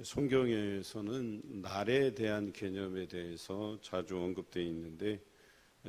성경에서는 날에 대한 개념에 대해서 자주 언급되어 있는데,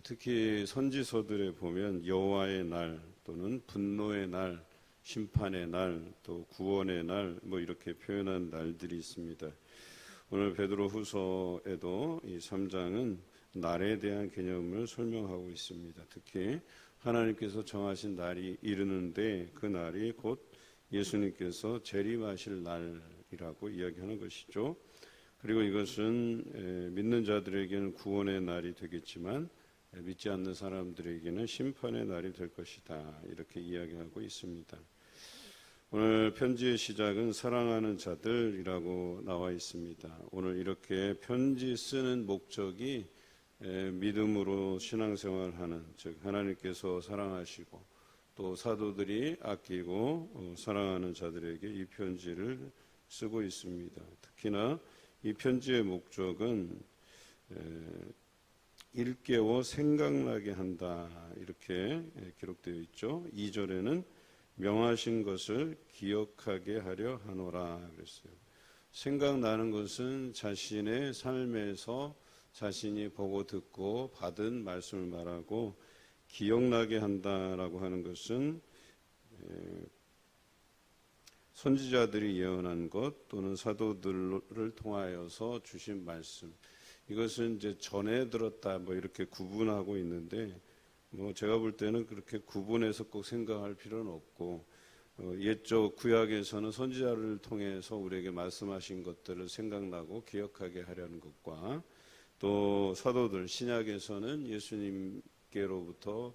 특히 선지서들에 보면 여호와의 날 또는 분노의 날, 심판의 날, 또 구원의 날, 이렇게 표현한 날들이 있습니다. 오늘 베드로후서에도 이 3장은 날에 대한 개념을 설명하고 있습니다. 특히 하나님께서 정하신 날이 이르는데 그 날이 곧 예수님께서 재림하실 날이라고 이야기하는 것이죠. 그리고 이것은 믿는 자들에게는 구원의 날이 되겠지만 믿지 않는 사람들에게는 심판의 날이 될 것이다, 이렇게 이야기하고 있습니다. 오늘 편지의 시작은 사랑하는 자들이라고 나와 있습니다. 오늘 이렇게 편지 쓰는 목적이 믿음으로 신앙생활하는, 즉 하나님께서 사랑하시고 또 사도들이 아끼고 사랑하는 자들에게 이 편지를 쓰고 있습니다. 특히나 이 편지의 목적은 일깨워 생각나게 한다, 이렇게 기록되어 있죠. 2절에는 명하신 것을 기억하게 하려 하노라 그랬어요. 생각나는 것은 자신의 삶에서 자신이 보고 듣고 받은 말씀을 말하고, 기억나게 한다라고 하는 것은 선지자들이 예언한 것 또는 사도들을 통하여서 주신 말씀, 이것은 이제 전에 들었다 이렇게 구분하고 있는데, 제가 볼 때는 그렇게 구분해서 꼭 생각할 필요는 없고, 옛적 구약에서는 선지자를 통해서 우리에게 말씀하신 것들을 생각나고 기억하게 하려는 것과, 또 사도들 신약에서는 예수님께로부터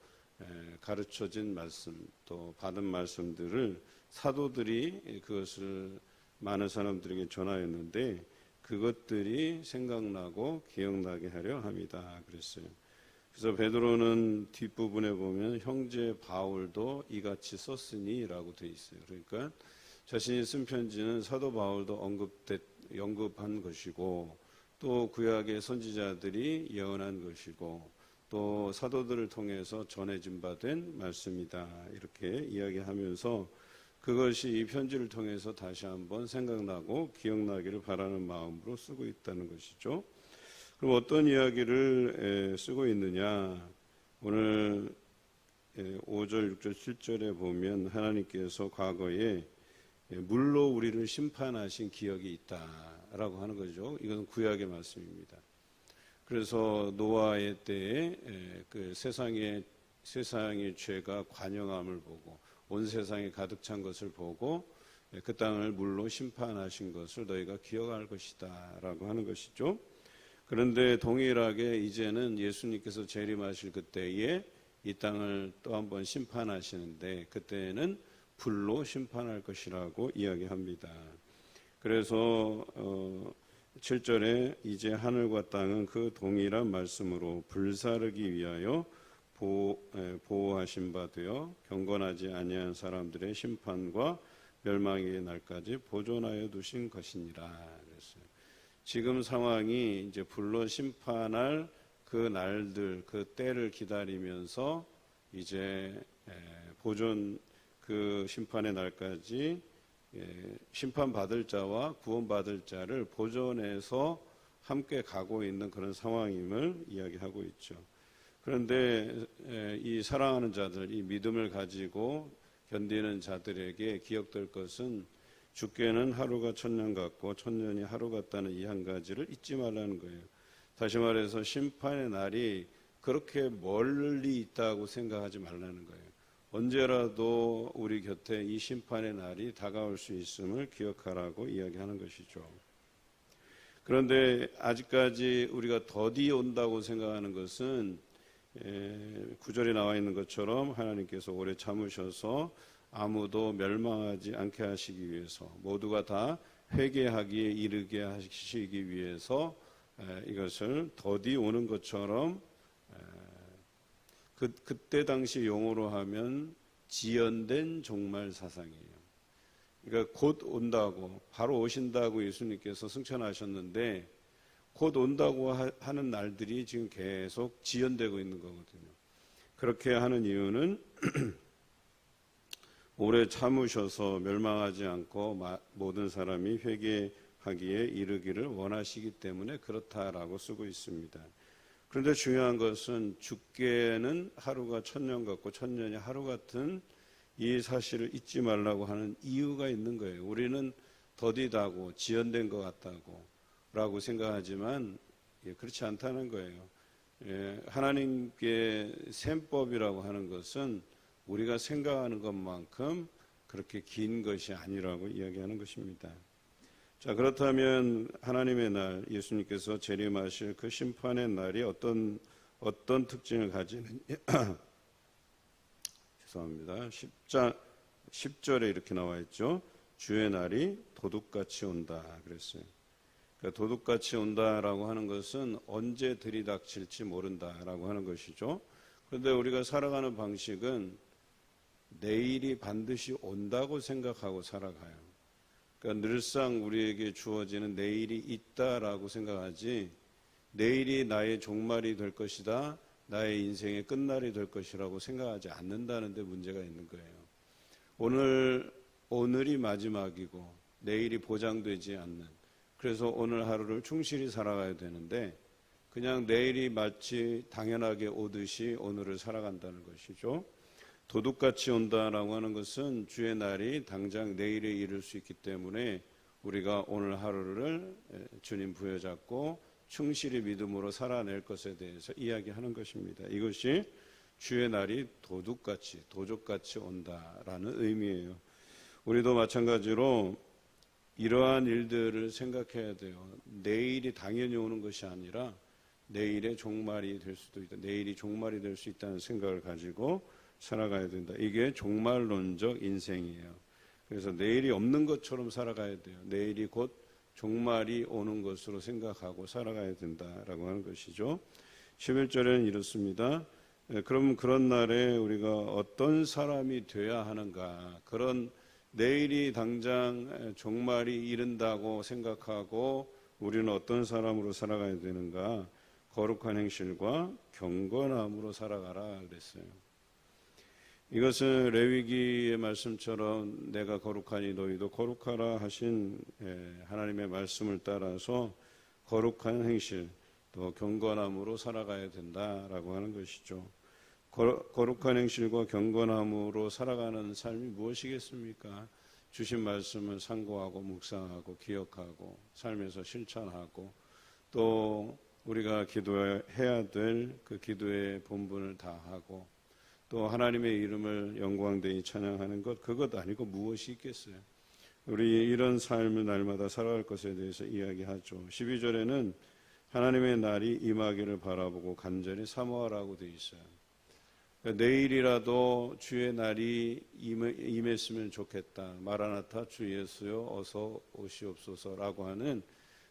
가르쳐진 말씀, 또 받은 말씀들을 사도들이 그것을 많은 사람들에게 전하였는데, 그것들이 생각나고 기억나게 하려 합니다 그랬어요. 그래서 베드로는 뒷부분에 보면 형제 바울도 이같이 썼으니 라고 되어 있어요. 그러니까 자신이 쓴 편지는 사도 바울도 언급한 것이고, 또 구약의 선지자들이 예언한 것이고, 또 사도들을 통해서 전해진 바 된 말씀이다, 이렇게 이야기하면서 그것이 이 편지를 통해서 다시 한번 생각나고 기억나기를 바라는 마음으로 쓰고 있다는 것이죠. 그럼 어떤 이야기를 쓰고 있느냐? 오늘 5절, 6절, 7절에 보면 하나님께서 과거에 물로 우리를 심판하신 기억이 있다라고 하는 거죠. 이건 구약의 말씀입니다. 그래서 노아의 때에 그 세상의 죄가 관영함을 보고, 온 세상에 가득 찬 것을 보고 그 땅을 물로 심판하신 것을 너희가 기억할 것이다 라고 하는 것이죠. 그런데 동일하게 이제는 예수님께서 재림하실 그때에 이 땅을 또 한번 심판하시는데, 그때는 불로 심판할 것이라고 이야기합니다. 그래서 7절에 이제 하늘과 땅은 그 동일한 말씀으로 불사르기 위하여 보호하신 바 되어 경건하지 아니한 사람들의 심판과 멸망의 날까지 보존하여 두신 것이니라 그랬어요. 지금 상황이 이제 불로 심판할 그 날들, 그 때를 기다리면서 이제 보존, 그 심판의 날까지 심판받을 자와 구원받을 자를 보존해서 함께 가고 있는 그런 상황임을 이야기하고 있죠. 그런데 이 사랑하는 자들, 이 믿음을 가지고 견디는 자들에게 기억될 것은 죽게는 하루가 천년 같고 천년이 하루 같다는 이 한 가지를 잊지 말라는 거예요. 다시 말해서 심판의 날이 그렇게 멀리 있다고 생각하지 말라는 거예요. 언제라도 우리 곁에 이 심판의 날이 다가올 수 있음을 기억하라고 이야기하는 것이죠. 그런데 아직까지 우리가 더디 온다고 생각하는 것은 9절에 나와 있는 것처럼 하나님께서 오래 참으셔서 아무도 멸망하지 않게 하시기 위해서, 모두가 다 회개하기에 이르게 하시기 위해서 이것을 더디 오는 것처럼, 그때 당시 용어로 하면 지연된 종말 사상이에요. 그러니까 곧 온다고, 바로 오신다고 예수님께서 승천하셨는데 곧 온다고 하는 날들이 지금 계속 지연되고 있는 거거든요. 그렇게 하는 이유는 오래 참으셔서 멸망하지 않고 모든 사람이 하기에 이르기를 원하시기 때문에 그렇다라고 쓰고 있습니다. 그런데 중요한 것은 죽게는 하루가 천년 같고 천년이 하루 같은 이 사실을 잊지 말라고 하는 이유가 있는 거예요. 우리는 더디다고 지연된 것 같다고 라고 생각하지만 그렇지 않다는 거예요. 하나님께 셈법이라고 하는 것은 우리가 생각하는 것만큼 그렇게 긴 것이 아니라고 이야기하는 것입니다. 자, 그렇다면 하나님의 날, 예수님께서 재림하실 그 심판의 날이 어떤 특징을 가지느냐? 죄송합니다. 10절에 이렇게 나와 있죠. 주의 날이 도둑같이 온다 그랬어요. 그러니까 도둑같이 온다라고 하는 것은 언제 들이닥칠지 모른다라고 하는 것이죠. 그런데 우리가 살아가는 방식은 내일이 반드시 온다고 생각하고 살아가요. 그러니까 늘상 우리에게 주어지는 내일이 있다라고 생각하지 내일이 나의 종말이 될 것이다, 나의 인생의 끝날이 될 것이라고 생각하지 않는다는 데 문제가 있는 거예요. 오늘이 마지막이고 내일이 보장되지 않는, 그래서 오늘 하루를 충실히 살아가야 되는데 그냥 내일이 마치 당연하게 오듯이 오늘을 살아간다는 것이죠. 도둑같이 온다라고 하는 것은 주의 날이 당장 내일에 이를 수 있기 때문에 우리가 오늘 하루를 주님 부여잡고 충실히 믿음으로 살아낼 것에 대해서 이야기하는 것입니다. 이것이 주의 날이 도둑같이 온다라는 의미예요. 우리도 마찬가지로 이러한 일들을 생각해야 돼요. 내일이 당연히 오는 것이 아니라 내일의 종말이 될 수도 있다. 내일이 종말이 될 수 있다는 생각을 가지고 살아가야 된다. 이게 종말론적 인생이에요. 그래서 내일이 없는 것처럼 살아가야 돼요. 내일이 곧 종말이 오는 것으로 생각하고 살아가야 된다라고 하는 것이죠. 11절에는 이렇습니다. 그럼 그런 날에 우리가 어떤 사람이 돼야 하는가? 그런 내일이 당장 종말이 이른다고 생각하고 우리는 어떤 사람으로 살아가야 되는가? 거룩한 행실과 경건함으로 살아가라 그랬어요. 이것은 레위기의 말씀처럼 내가 거룩하니 너희도 거룩하라 하신 하나님의 말씀을 따라서 거룩한 행실 또 경건함으로 살아가야 된다라고 하는 것이죠. 거룩한 행실과 경건함으로 살아가는 삶이 무엇이겠습니까? 주신 말씀을 상고하고 묵상하고 기억하고 삶에서 실천하고 또 우리가 기도해야 될 그 기도의 본분을 다하고 또 하나님의 이름을 영광되이 찬양하는 것, 그것 아니고 무엇이 있겠어요? 우리 이런 삶을 날마다 살아갈 것에 대해서 이야기하죠. 12절에는 하나님의 날이 임하기를 바라보고 간절히 사모하라고 되어 있어요. 그러니까 내일이라도 주의 날이 임했으면 좋겠다. 마라나타 주 예수여 어서 오시옵소서라고 하는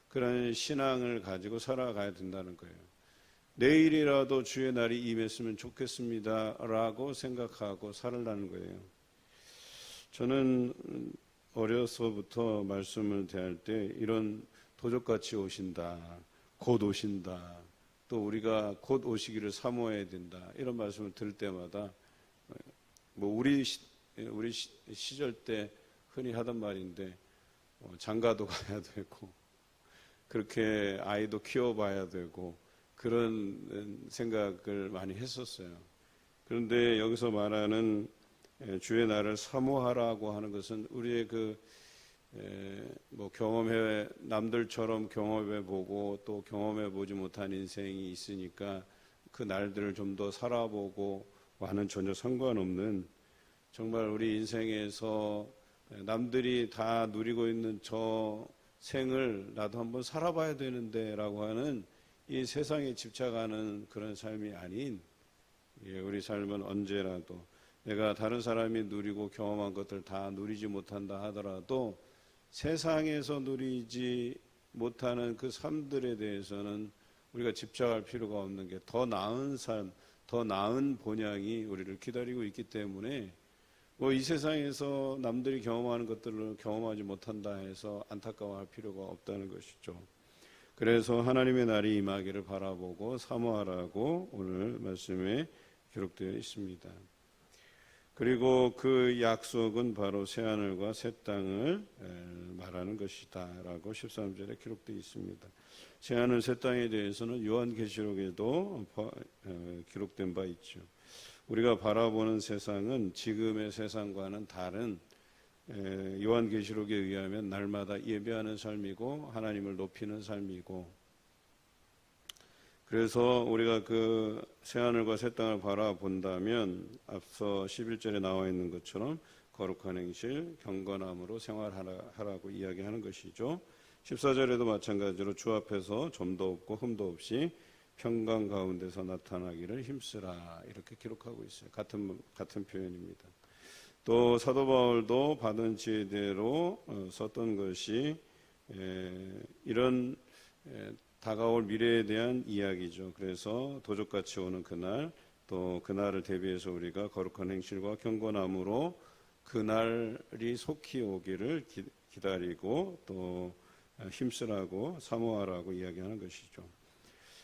그런 신앙을 가지고 살아가야 된다는 거예요. 내일이라도 주의 날이 임했으면 좋겠습니다 라고 생각하고 살으라는 거예요. 저는 어려서부터 말씀을 대할 때 이런 도적같이 오신다, 곧 오신다, 또 우리가 곧 오시기를 사모해야 된다, 이런 말씀을 들을 때마다 우리 시절 때 흔히 하던 말인데 장가도 가야 되고 그렇게 아이도 키워봐야 되고 그런 생각을 많이 했었어요. 그런데 여기서 말하는 주의 날을 사모하라고 하는 것은 우리의 남들처럼 경험해보고 또 경험해보지 못한 인생이 있으니까 그 날들을 좀 더 살아보고 와는 전혀 상관없는, 정말 우리 인생에서 남들이 다 누리고 있는 저 생을 나도 한번 살아봐야 되는데 라고 하는 이 세상에 집착하는 그런 삶이 아닌, 우리 삶은 언제라도 내가 다른 사람이 누리고 경험한 것들 다 누리지 못한다 하더라도 세상에서 누리지 못하는 그 삶들에 대해서는 우리가 집착할 필요가 없는 게 더 나은 삶, 더 나은 본향이 우리를 기다리고 있기 때문에 이 세상에서 남들이 경험하는 것들을 경험하지 못한다 해서 안타까워할 필요가 없다는 것이죠. 그래서 하나님의 날이 임하기를 바라보고 사모하라고 오늘 말씀에 기록되어 있습니다. 그리고 그 약속은 바로 새하늘과 새 땅을 말하는 것이다라고 13절에 기록되어 있습니다. 새하늘 새 땅에 대해서는 요한계시록에도 기록된 바 있죠. 우리가 바라보는 세상은 지금의 세상과는 다른 요한계시록에 의하면 날마다 예배하는 삶이고 하나님을 높이는 삶이고, 그래서 우리가 그 새하늘과 새 땅을 바라본다면 앞서 11절에 나와 있는 것처럼 거룩한 행실, 경건함으로 생활하라고 이야기하는 것이죠. 14절에도 마찬가지로 주 앞에서 점도 없고 흠도 없이 평강 가운데서 나타나기를 힘쓰라 이렇게 기록하고 있어요. 같은 표현입니다. 또 사도 바울도 받은 지혜대로 썼던 것이 이런 다가올 미래에 대한 이야기죠. 그래서 도적같이 오는 그날, 또 그날을 대비해서 우리가 거룩한 행실과 경건함으로 그날이 속히 오기를 기다리고 또 힘쓰라고 사모하라고 이야기하는 것이죠.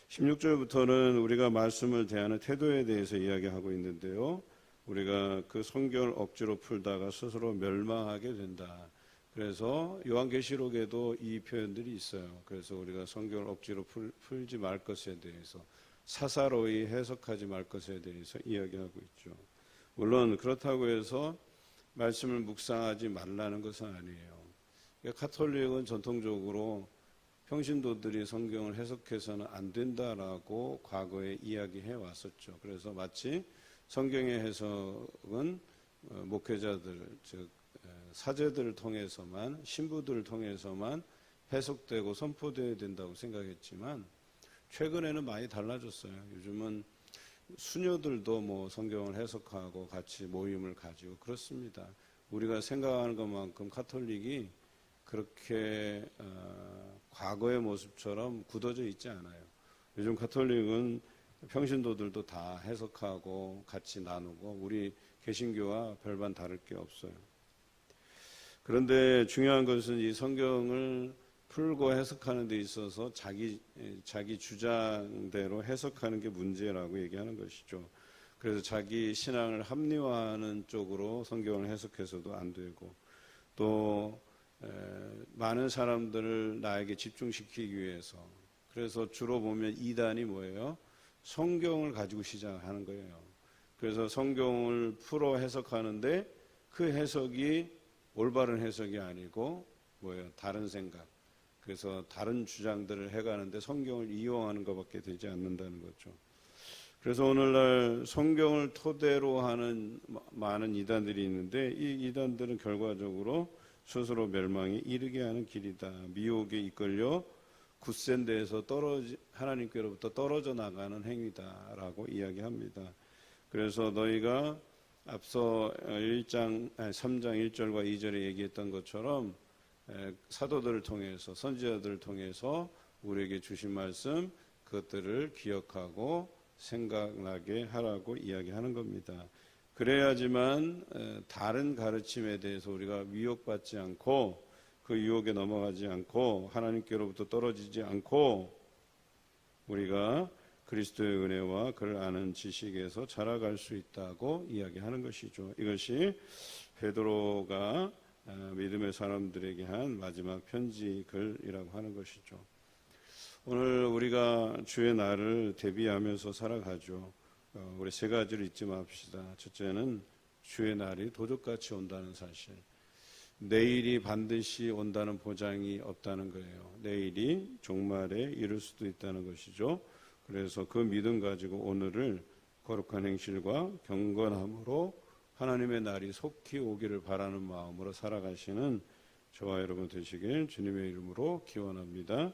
16절부터는 우리가 말씀을 대하는 태도에 대해서 이야기하고 있는데요. 우리가 그 성경을 억지로 풀다가 스스로 멸망하게 된다. 그래서 요한계시록에도 이 표현들이 있어요. 그래서 우리가 성경을 억지로 풀지 말 것에 대해서, 사사로이 해석하지 말 것에 대해서 이야기하고 있죠. 물론 그렇다고 해서 말씀을 묵상하지 말라는 것은 아니에요. 카톨릭은 전통적으로 평신도들이 성경을 해석해서는 안 된다라고 과거에 이야기해 왔었죠. 그래서 마치 성경의 해석은 목회자들, 즉 사제들을 통해서만, 신부들을 통해서만 해석되고 선포되어야 된다고 생각했지만 최근에는 많이 달라졌어요. 요즘은 수녀들도 뭐 성경을 해석하고 같이 모임을 가지고 그렇습니다. 우리가 생각하는 것만큼 카톨릭이 그렇게 과거의 모습처럼 굳어져 있지 않아요. 요즘 카톨릭은 평신도들도 다 해석하고 같이 나누고 우리 개신교와 별반 다를 게 없어요. 그런데 중요한 것은 이 성경을 풀고 해석하는 데 있어서 자기 주장대로 해석하는 게 문제라고 얘기하는 것이죠. 그래서 자기 신앙을 합리화하는 쪽으로 성경을 해석해서도 안 되고, 또 많은 사람들을 나에게 집중시키기 위해서, 그래서 주로 보면 이단이 뭐예요? 성경을 가지고 시작하는 거예요. 그래서 성경을 풀어 해석하는데 그 해석이 올바른 해석이 아니고 뭐예요? 다른 생각. 그래서 다른 주장들을 해가는데 성경을 이용하는 것밖에 되지 않는다는 거죠. 그래서 오늘날 성경을 토대로 하는 많은 이단들이 있는데 이 이단들은 결과적으로 스스로 멸망에 이르게 하는 길이다. 미혹에 이끌려 굳센 데에서 하나님께로부터 떨어져 나가는 행위다라고 이야기합니다. 그래서 너희가 앞서 3장 1절과 2절에 얘기했던 것처럼 사도들을 통해서, 선지자들을 통해서 우리에게 주신 말씀, 그것들을 기억하고 생각나게 하라고 이야기하는 겁니다. 그래야지만 다른 가르침에 대해서 우리가 미혹받지 않고 그 유혹에 넘어가지 않고 하나님께로부터 떨어지지 않고 우리가 그리스도의 은혜와 그를 아는 지식에서 자라갈 수 있다고 이야기하는 것이죠. 이것이 베드로가 믿음의 사람들에게 한 마지막 편지 글이라고 하는 것이죠. 오늘 우리가 주의 날을 대비하면서 살아가죠. 우리 세 가지를 잊지 맙시다. 첫째는 주의 날이 도적같이 온다는 사실. 내일이 반드시 온다는 보장이 없다는 거예요. 내일이 종말에 이를 수도 있다는 것이죠. 그래서 그 믿음 가지고 오늘을 거룩한 행실과 경건함으로 하나님의 날이 속히 오기를 바라는 마음으로 살아가시는 저와 여러분 되시길 주님의 이름으로 기원합니다.